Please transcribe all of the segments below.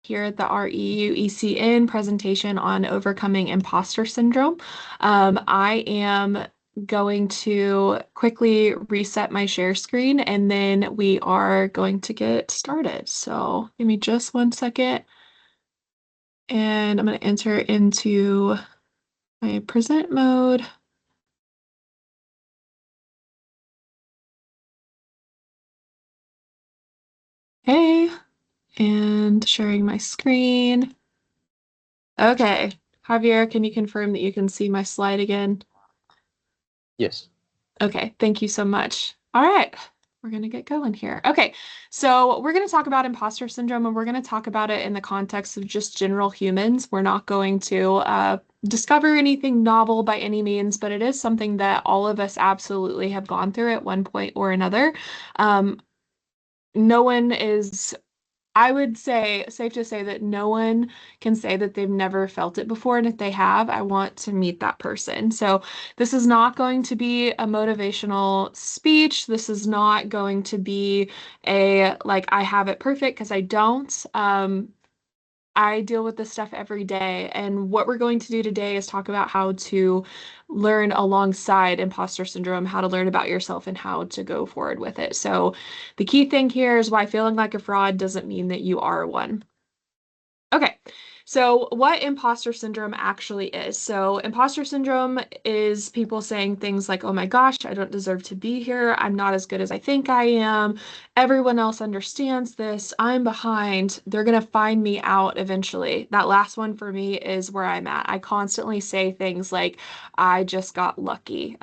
here at the REEU ECN presentation on overcoming imposter syndrome. I am going to quickly reset my share screen and then we are going to get started. So give me just 1 second and I'm going to enter into my present mode. Hey, and sharing my screen. Okay, Javier, can you confirm that you can see my slide again? Yes. Okay, thank you so much. All right, we're going to get going here. Okay, so we're going to talk about imposter syndrome and we're going to talk about it in the context of just general humans. We're not going to discover anything novel by any means, but it is something that all of us absolutely have gone through at one point or another. Um, no one is I would say, safe to say that no one can say that they've never felt it before. And if they have, I want to meet that person. So this is not going to be a motivational speech. This is not going to be a, like, I have it perfect because I don't. I deal with this stuff every day. And what we're going to do today is talk about how to learn alongside imposter syndrome, how to learn about yourself and how to go forward with it. So the key thing here is why feeling like a fraud doesn't mean that you are one. Okay, so what imposter syndrome actually is. So, imposter syndrome is people saying things like, oh my gosh, I don't deserve to be here. I'm not as good as I think I am. Everyone else understands this. I'm behind. They're going to find me out eventually. That last one for me is where I'm at. I constantly say things like, I just got lucky.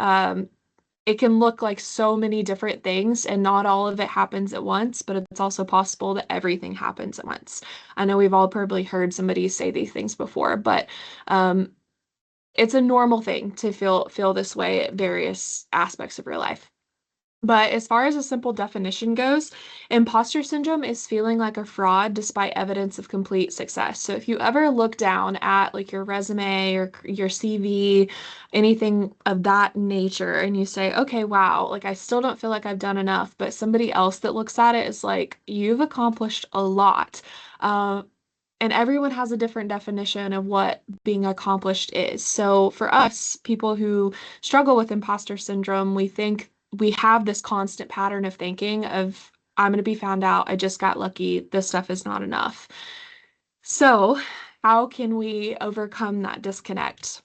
It can look like so many different things, and not all of it happens at once, but it's also possible that everything happens at once. I know we've all probably heard somebody say these things before, but um, it's a normal thing to feel this way at various aspects of your life. But as far as a simple definition goes, imposter syndrome is feeling like a fraud despite evidence of complete success. So if you ever look down at like your resume or your CV, anything of that nature, and you say, okay, wow, like I still don't feel like I've done enough, but somebody else that looks at it is like, you've accomplished a lot. And everyone has a different definition of what being accomplished is. So for us, people who struggle with imposter syndrome, we think we have this constant pattern of thinking of, I'm going to be found out. I just got lucky. This stuff is not enough. So, how can we overcome that disconnect?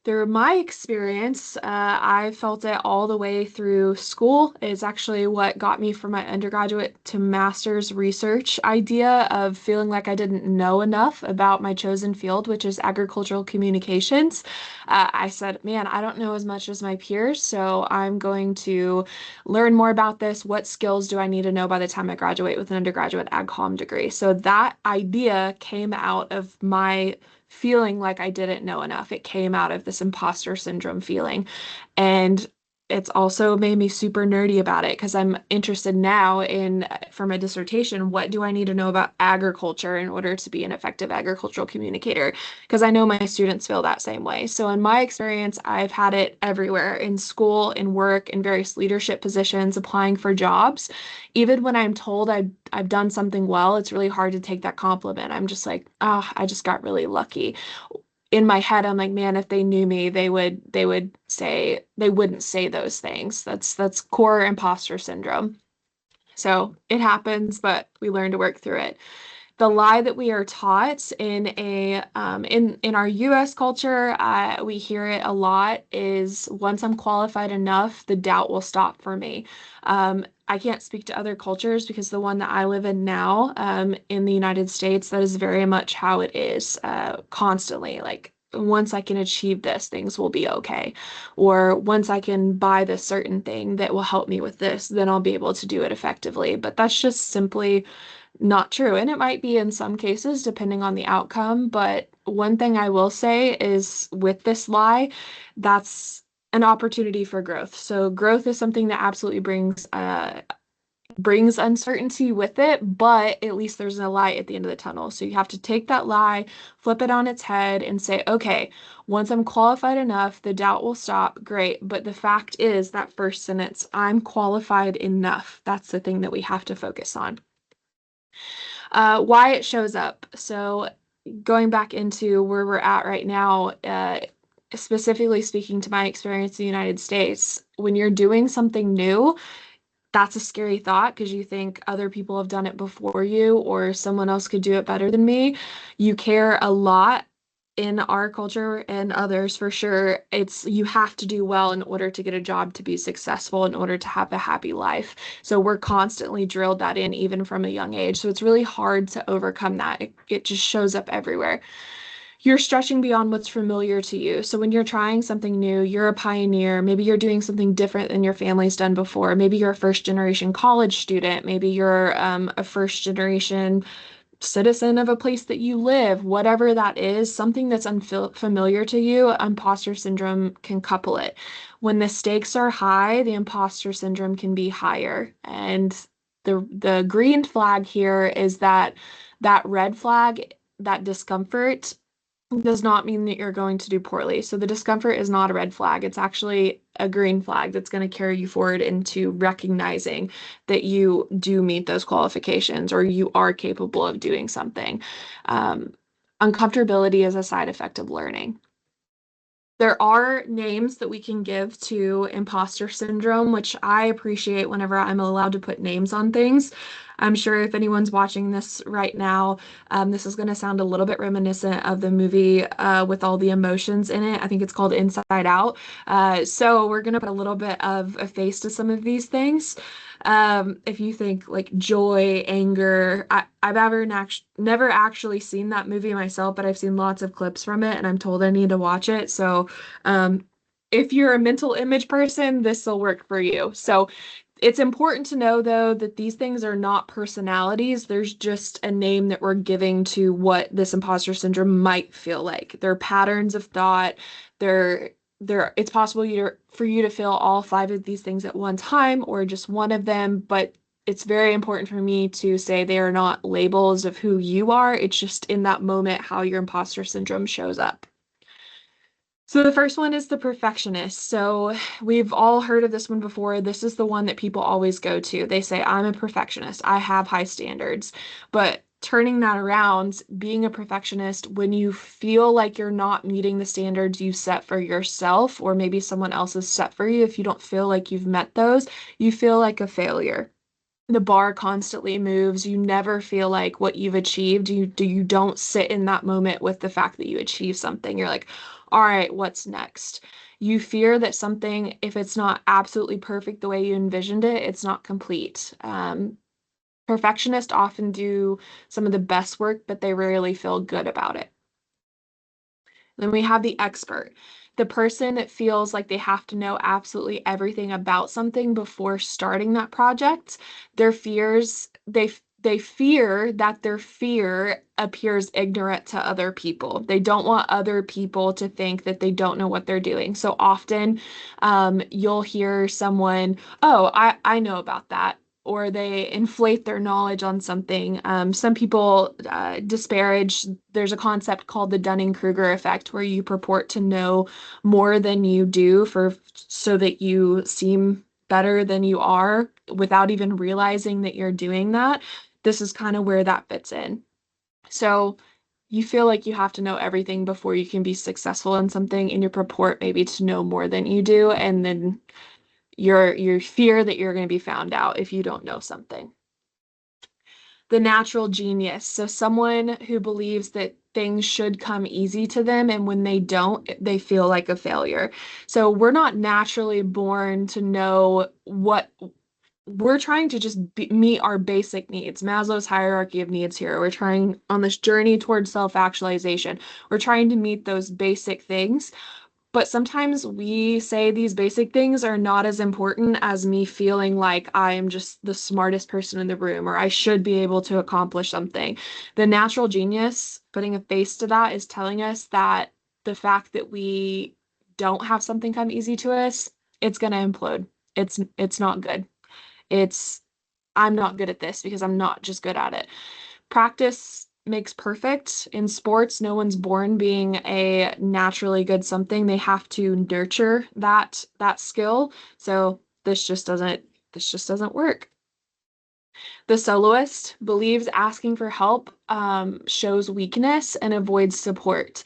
Through my experience, I felt it all the way through school. It's actually what got me from my undergraduate to master's research idea of feeling like I didn't know enough about my chosen field, which is agricultural communications. I said, man, I don't know as much as my peers, so I'm going to learn more about this. What skills do I need to know by the time I graduate with an undergraduate ag comm degree? So that idea came out of my feeling like I didn't know enough. It came out of this imposter syndrome feeling. And it's also made me super nerdy about it because I'm interested now in, for my dissertation, what do I need to know about agriculture in order to be an effective agricultural communicator? Because I know my students feel that same way. So, in my experience, I've had it everywhere in school, in work, in various leadership positions, applying for jobs. Even when I'm told I've done something well, it's really hard to take that compliment. I'm just like, ah, I just got really lucky. In my head, I'm like, man, if they knew me, they would say they wouldn't say those things. That's core imposter syndrome. So it happens, but we learn to work through it. The lie that we are taught in a in our U.S. culture, we hear it a lot, is once I'm qualified enough, the doubt will stop for me. I can't speak to other cultures because the one that I live in now, in the United States, that is very much how it is, constantly. Like once I can achieve this, things will be okay. Or once I can buy this certain thing that will help me with this, then I'll be able to do it effectively. But that's just simply not true. And it might be in some cases, depending on the outcome. But one thing I will say is with this lie, that's an opportunity for growth. So growth is something that absolutely brings uncertainty with it, but at least there's a light at the end of the tunnel. So you have to take that lie, flip it on its head, and say, okay, once I'm qualified enough, the doubt will stop. Great. But the fact is that first sentence, I'm qualified enough. That's the thing that we have to focus on. Why it shows up. So going back into where we're at right now, specifically speaking to my experience in the United States, when you're doing something new, that's a scary thought because you think other people have done it before you or someone else could do it better than me. You care a lot in our culture and others for sure. It's you have to do well in order to get a job to be successful, in order to have a happy life. So we're constantly drilled that in even from a young age. So it's really hard to overcome that. It just shows up everywhere. You're stretching beyond what's familiar to you. So when you're trying something new, you're a pioneer. Maybe you're doing something different than your family's done before. Maybe you're a first generation college student. Maybe you're a first generation citizen of a place that you live. Whatever that is, something that's unfamiliar to you, imposter syndrome can couple it. When the stakes are high, the imposter syndrome can be higher. And the green flag here is that red flag, that discomfort does not mean that you're going to do poorly. So the discomfort is not a red flag. It's actually a green flag that's going to carry you forward into recognizing that you do meet those qualifications or you are capable of doing something. Um, Uncomfortability is a side effect of learning. There are names that we can give to imposter syndrome, which I appreciate whenever I'm allowed to put names on things. I'm sure if anyone's watching this right now, this is going to sound a little bit reminiscent of the movie with all the emotions in it. I think it's called Inside Out. So we're going to put a little bit of a face to some of these things. If you think like joy, anger, I've never actually seen that movie myself, but I've seen lots of clips from it and I'm told I need to watch it. So, um, if you're a mental image person, this will work for you. So, it's important to know though that these things are not personalities. There's just a name that we're giving to what this imposter syndrome might feel like. They're patterns of thought. They're it's possible for you to feel all five of these things at one time or just one of them, but it's very important for me to say they are not labels of who you are. It's just in that moment how your imposter syndrome shows up. So the first one is the perfectionist. So we've all heard of this one before. This is the one that people always go to. They say, I'm a perfectionist. I have high standards. But turning that around, being a perfectionist, when you feel like you're not meeting the standards you set for yourself, or maybe someone else has set for you, if you don't feel like you've met those, you feel like a failure. The bar constantly moves. You never feel like what you've achieved. You don't sit in that moment with the fact that you achieved something. You're like, all right, what's next? You fear that something, if it's not absolutely perfect the way you envisioned it, it's not complete. Perfectionists often do some of the best work, but they rarely feel good about it. Then we have the expert, the person that feels like they have to know absolutely everything about something before starting that project. Their fears, they fear that their fear appears ignorant to other people. They don't want other people to think that they don't know what they're doing. So often, you'll hear someone, "Oh, I know about that." Or they inflate their knowledge on something. Some people disparage. There's a concept called the Dunning-Kruger effect, where you purport to know more than you do so that you seem better than you are without even realizing that you're doing that. This is kind of where that fits in. So you feel like you have to know everything before you can be successful in something, and you purport maybe to know more than you do, and then you fear that you're going to be found out if you don't know something. The natural genius. So someone who believes that things should come easy to them, and when they don't, they feel like a failure. So we're not naturally born to know what we're trying to just meet our basic needs. Maslow's hierarchy of needs here. We're trying on this journey towards self-actualization. We're trying to meet those basic things. But sometimes we say these basic things are not as important as me feeling like I am just the smartest person in the room or I should be able to accomplish something. The natural genius, putting a face to that, is telling us that the fact that we don't have something come easy to us, it's going to implode. It's not good. It's I'm not good at this because I'm not just good at it. Practice makes perfect. In sports, no one's born being a naturally good something. They have to nurture that skill. So this just doesn't work. The soloist believes asking for help shows weakness and avoids support.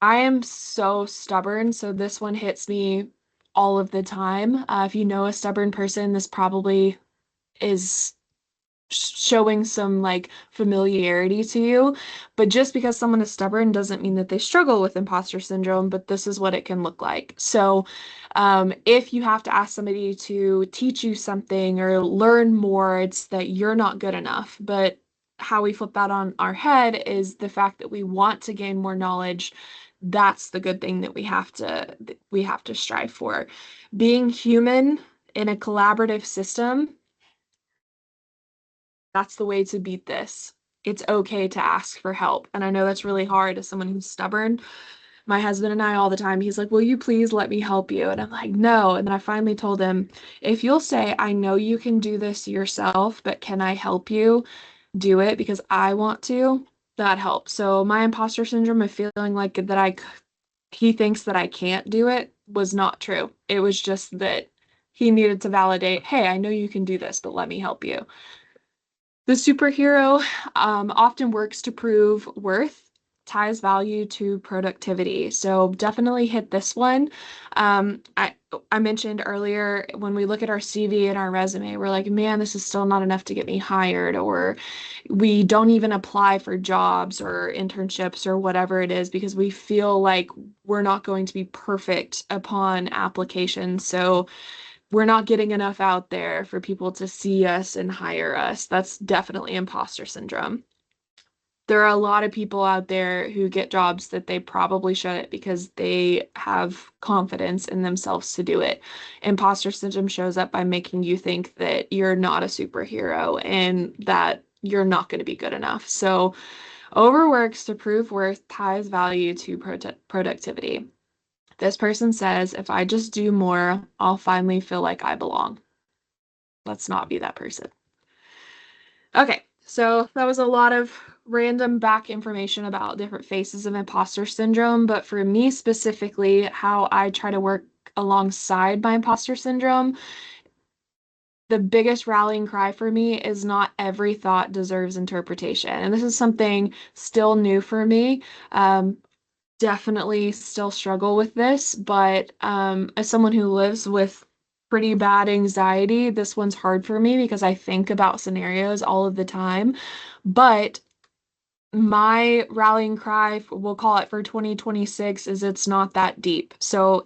I am so stubborn, so this one hits me all of the time. If you know a stubborn person, this probably is showing some like familiarity to you. But just because someone is stubborn doesn't mean that they struggle with imposter syndrome, but this is what it can look like. So, if you have to ask somebody to teach you something or learn more, it's that you're not good enough. But how we flip that on our head is the fact that we want to gain more knowledge. That's the good thing that we have to strive for. Being human in a collaborative system, that's the way to beat this. It's okay to ask for help. And I know that's really hard as someone who's stubborn. My husband and I all the time, he's like, "Will you please let me help you?" And I'm like, "No." And then I finally told him, "If you'll say, I know you can do this yourself, but can I help you do it because I want to?" That helps. So my imposter syndrome of feeling like that he thinks that I can't do it was not true. It was just that he needed to validate, "Hey, I know you can do this, but let me help you." The superhero often works to prove worth, ties value to productivity. So definitely hit this one. I mentioned earlier when we look at our CV and our resume, we're like, man, this is still not enough to get me hired, or we don't even apply for jobs or internships or whatever it is because we feel like we're not going to be perfect upon application. So we're not getting enough out there for people to see us and hire us. That's definitely imposter syndrome. There are a lot of people out there who get jobs that they probably shouldn't because they have confidence in themselves to do it. Imposter syndrome shows up by making you think that you're not a superhero and that you're not going to be good enough. So, overworks to prove worth ties value to productivity. This person says, if I just do more, I'll finally feel like I belong. Let's not be that person. Okay, so that was a lot of random back information about different phases of imposter syndrome. But for me specifically, how I try to work alongside my imposter syndrome, the biggest rallying cry for me is not every thought deserves interpretation. And this is something still new for me. Definitely still struggle with this, but as someone who lives with pretty bad anxiety, this one's hard for me because I think about scenarios all of the time. But my rallying cry, we'll call it for 2026, is it's not that deep. So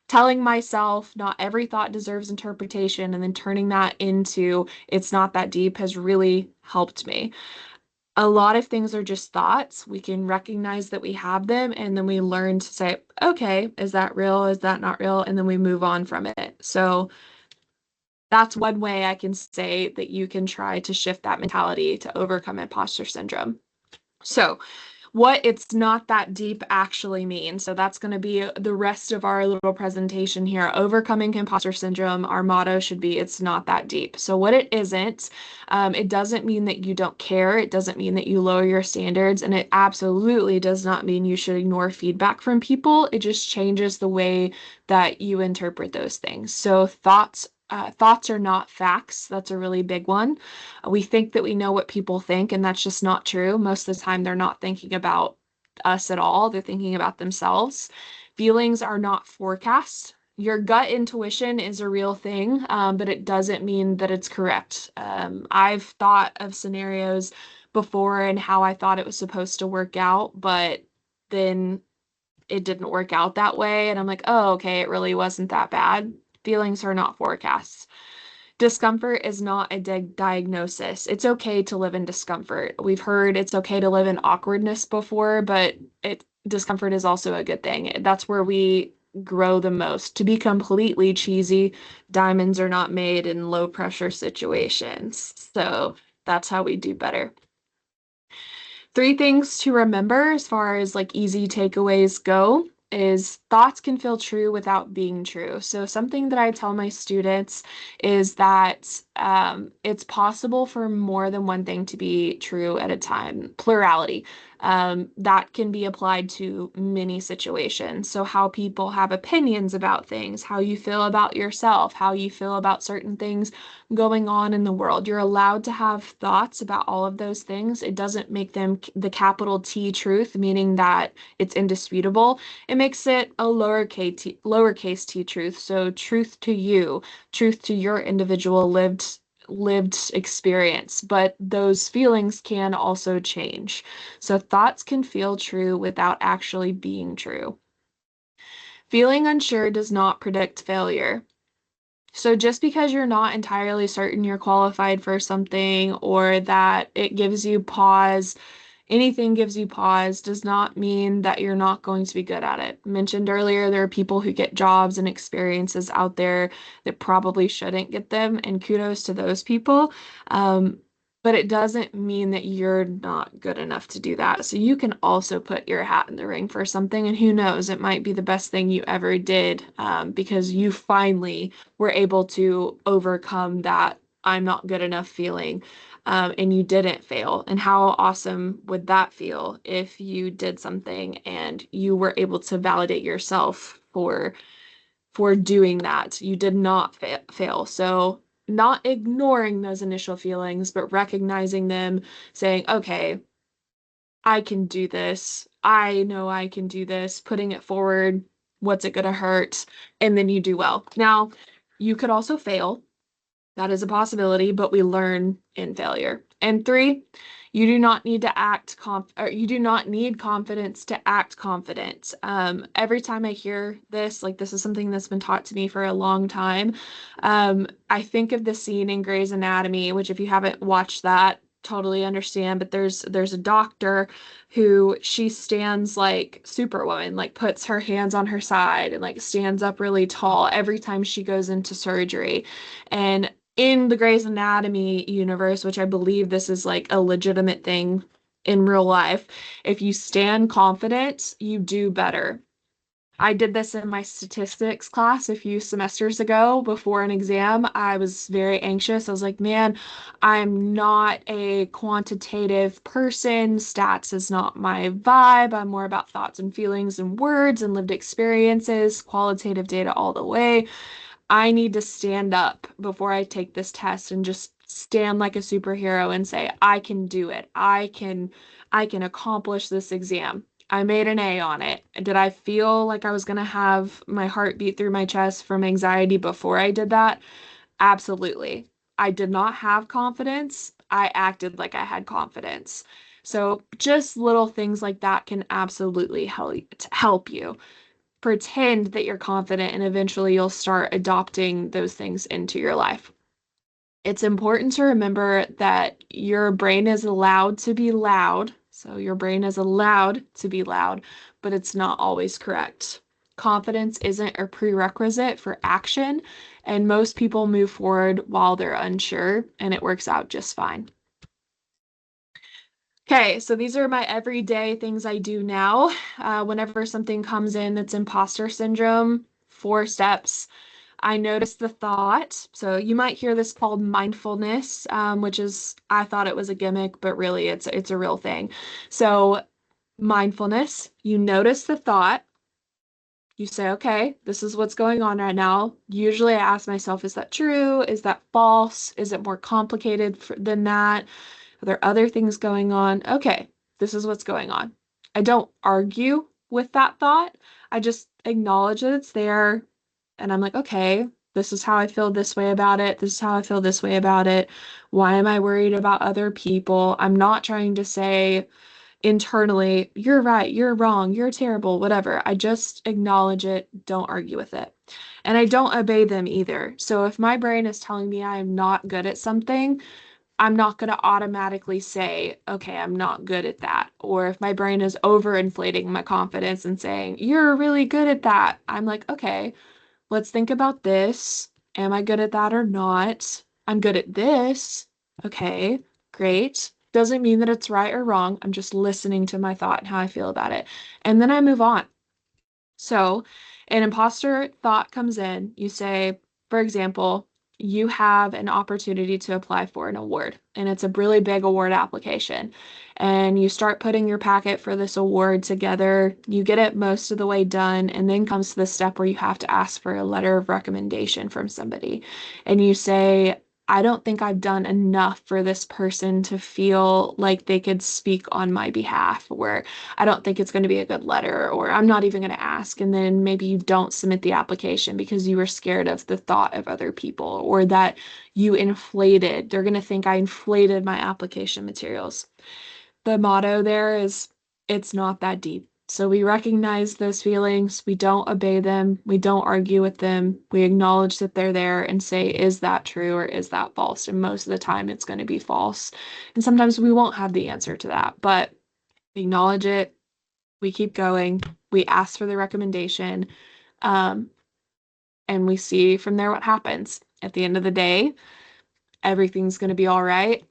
telling myself not every thought deserves interpretation and then turning that into it's not that deep has really helped me. A lot of things are just thoughts. We can recognize that we have them, and then we learn to say, okay, is that real? Is that not real? And then we move on from it. So that's one way I can say that you can try to shift that mentality to overcome imposter syndrome. So, what it's not that deep actually means. So that's going to be the rest of our little presentation here. Overcoming imposter syndrome, our motto should be it's not that deep. So what it isn't, it doesn't mean that you don't care. It doesn't mean that you lower your standards, and it absolutely does not mean you should ignore feedback from people. It just changes the way that you interpret those things. So thoughts are not facts. That's a really big one. We think that we know what people think, and that's just not true. Most of the time, they're not thinking about us at all. They're thinking about themselves. Feelings are not forecasts. Your gut intuition is a real thing, but it doesn't mean that it's correct. I've thought of scenarios before and how I thought it was supposed to work out, but then it didn't work out that way. And I'm like, oh, okay, it really wasn't that bad. Feelings are not forecasts. Discomfort is not a diagnosis. It's okay to live in discomfort. We've heard it's okay to live in awkwardness before, but discomfort is also a good thing. That's where we grow the most. To be completely cheesy, diamonds are not made in low pressure situations. So that's how we do better. Three things to remember as far as like easy takeaways go is thoughts can feel true without being true. So something that I tell my students is that it's possible for more than one thing to be true at a time. Plurality. That can be applied to many situations. So, how people have opinions about things, how you feel about yourself, how you feel about certain things going on in the world. You're allowed to have thoughts about all of those things. It doesn't make them the capital T truth, meaning that it's indisputable. It makes it a lowercase t truth. So, truth to your individual lived experience, but those feelings can also change. So thoughts can feel true without actually being true. Feeling unsure does not predict failure. So just because you're not entirely certain you're qualified for something or that it gives you pause, anything gives you pause, does not mean that you're not going to be good at it. Mentioned earlier, there are people who get jobs and experiences out there that probably shouldn't get them, and kudos to those people. Um, but it doesn't mean that you're not good enough to do that. So you can also put your hat in the ring for something, and who knows, it might be the best thing you ever did, because you finally were able to overcome that I'm not good enough feeling, and you didn't fail. And how awesome would that feel if you did something and you were able to validate yourself for doing that? You did not fail. So not ignoring those initial feelings, but recognizing them, saying, okay, I can do this. I know I can do this, putting it forward. What's it going to hurt? And then you do well. Now, you could also fail. That is a possibility, but we learn in failure. And three, you do not need to or you do not need confidence to act confident. Every time I hear this, like this is something that's been taught to me for a long time. I think of the scene in Grey's Anatomy, which if you haven't watched that, totally understand. But there's a doctor who she stands like Superwoman, like puts her hands on her side and like stands up really tall every time she goes into surgery. And in the Grey's Anatomy universe, which I believe this is like a legitimate thing in real life, if you stand confident, you do better. I did this in my statistics class a few semesters ago before an exam. I was very anxious. I was like, man, I'm not a quantitative person. Stats is not my vibe. I'm more about thoughts and feelings and words and lived experiences, qualitative data all the way. I need to stand up before I take this test and just stand like a superhero and say, I can do it. I can accomplish this exam. I made an A on it. Did I feel like I was going to have my heart beat through my chest from anxiety before I did that? Absolutely. I did not have confidence. I acted like I had confidence. So just little things like that can absolutely help you. Pretend that you're confident, and eventually you'll start adopting those things into your life. It's important to remember that your brain is allowed to be loud. So your brain is allowed to be loud, but it's not always correct. Confidence isn't a prerequisite for action, and most people move forward while they're unsure, and it works out just fine. Okay, so these are my everyday things I do now. Whenever something comes in that's imposter syndrome, 4 steps. I notice the thought. So you might hear this called mindfulness, which is I thought it was a gimmick, but really it's a real thing. So mindfulness, you notice the thought. You say, okay, this is what's going on right now. Usually I ask myself, is that true? Is that false? Is it more complicated than that? Are there other things going on? Okay, this is what's going on. I don't argue with that thought. I just acknowledge that it's there. And I'm like, okay, this is how I feel this way about it. This is how I feel this way about it. Why am I worried about other people? I'm not trying to say internally, you're right, you're wrong, you're terrible, whatever. I just acknowledge it, don't argue with it. And I don't obey them either. So if my brain is telling me I am not good at something, I'm not going to automatically say, okay, I'm not good at that. Or if my brain is overinflating my confidence and saying, you're really good at that, I'm like, okay, let's think about this. Am I good at that or not? I'm good at this. Okay, great. Doesn't mean that it's right or wrong. I'm just listening to my thought and how I feel about it. And then I move on. So, an imposter thought comes in. You say, for example, you have an opportunity to apply for an award, and it's a really big award application. And you start putting your packet for this award together, you get it most of the way done, and then comes the step where you have to ask for a letter of recommendation from somebody. And you say, I don't think I've done enough for this person to feel like they could speak on my behalf, or I don't think it's going to be a good letter, or I'm not even going to ask. And then maybe you don't submit the application because you were scared of the thought of other people, or that they're going to think I inflated my application materials. The motto there is it's not that deep. So we recognize those feelings, we don't obey them, we don't argue with them, we acknowledge that they're there and say, is that true or is that false? And most of the time it's going to be false. And sometimes we won't have the answer to that, but we acknowledge it, we keep going, we ask for the recommendation, um, and we see from there what happens. At the end of the day, everything's going to be all right.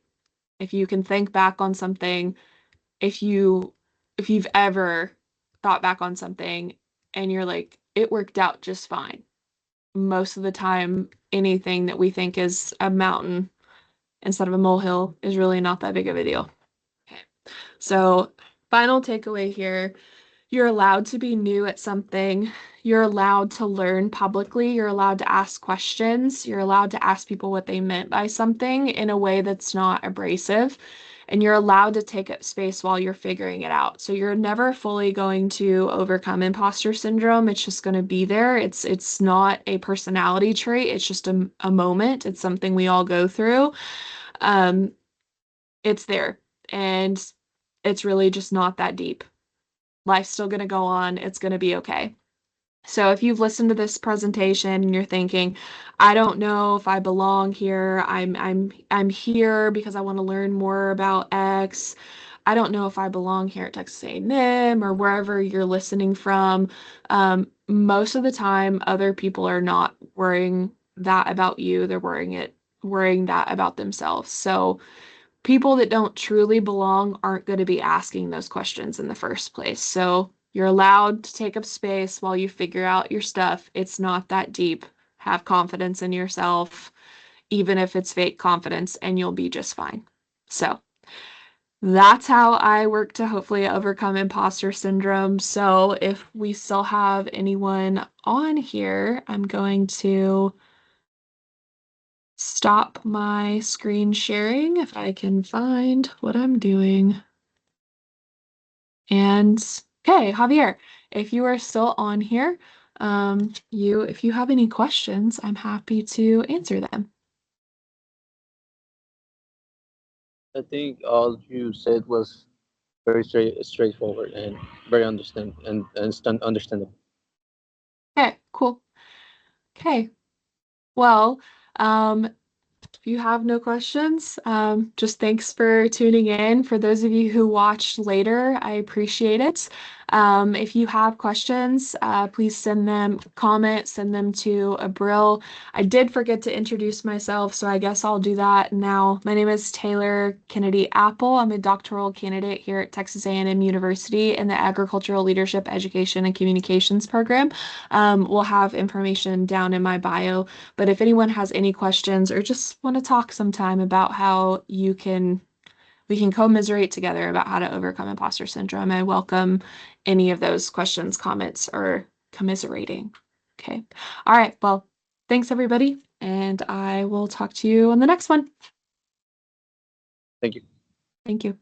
If you can think back on something, if you if you've ever thought back on something and you're like, it worked out just fine. Most of the time, anything that we think is a mountain instead of a molehill is really not that big of a deal. Okay. So, final takeaway here, you're allowed to be new at something. You're allowed to learn publicly. You're allowed to ask questions. You're allowed to ask people what they meant by something in a way that's not abrasive. And you're allowed to take up space while you're figuring it out. So you're never fully going to overcome imposter syndrome. It's just going to be there. It's not a personality trait. It's just a moment. It's something we all go through. Um, it's there. And it's really just not that deep. Life's still going to go on. It's going to be okay. So if you've listened to this presentation and you're thinking, I don't know if I belong here, I'm here because I want to learn more about X. I don't know if I belong here at Texas A&M or wherever you're listening from. Most of the time, other people are not worrying that about you. They're worrying that about themselves. So people that don't truly belong aren't going to be asking those questions in the first place. So you're allowed to take up space while you figure out your stuff. It's not that deep. Have confidence in yourself, even if it's fake confidence, and you'll be just fine. So that's how I work to hopefully overcome imposter syndrome. So if we still have anyone on here, I'm going to stop my screen sharing if I can find what I'm doing. And okay, Javier, if you are still on here, if you have any questions, I'm happy to answer them. I think all you said was very straightforward and very understandable. Okay, cool. Okay, well, um, if you have no questions, just thanks for tuning in. For those of you who watched later, I appreciate it. If you have questions, please send them to Abril. I did forget to introduce myself, so I guess I'll do that now. My name is Taylor Kennedy Apple. I'm a doctoral candidate here at Texas A&M University in the Agricultural Leadership Education and Communications program. We'll have information down in my bio. But if anyone has any questions or just want to talk sometime about how we can commiserate together about how to overcome imposter syndrome, I welcome any of those questions, comments, or commiserating. Okay. All right. Well, thanks everybody, and I will talk to you on the next one. Thank you. Thank you.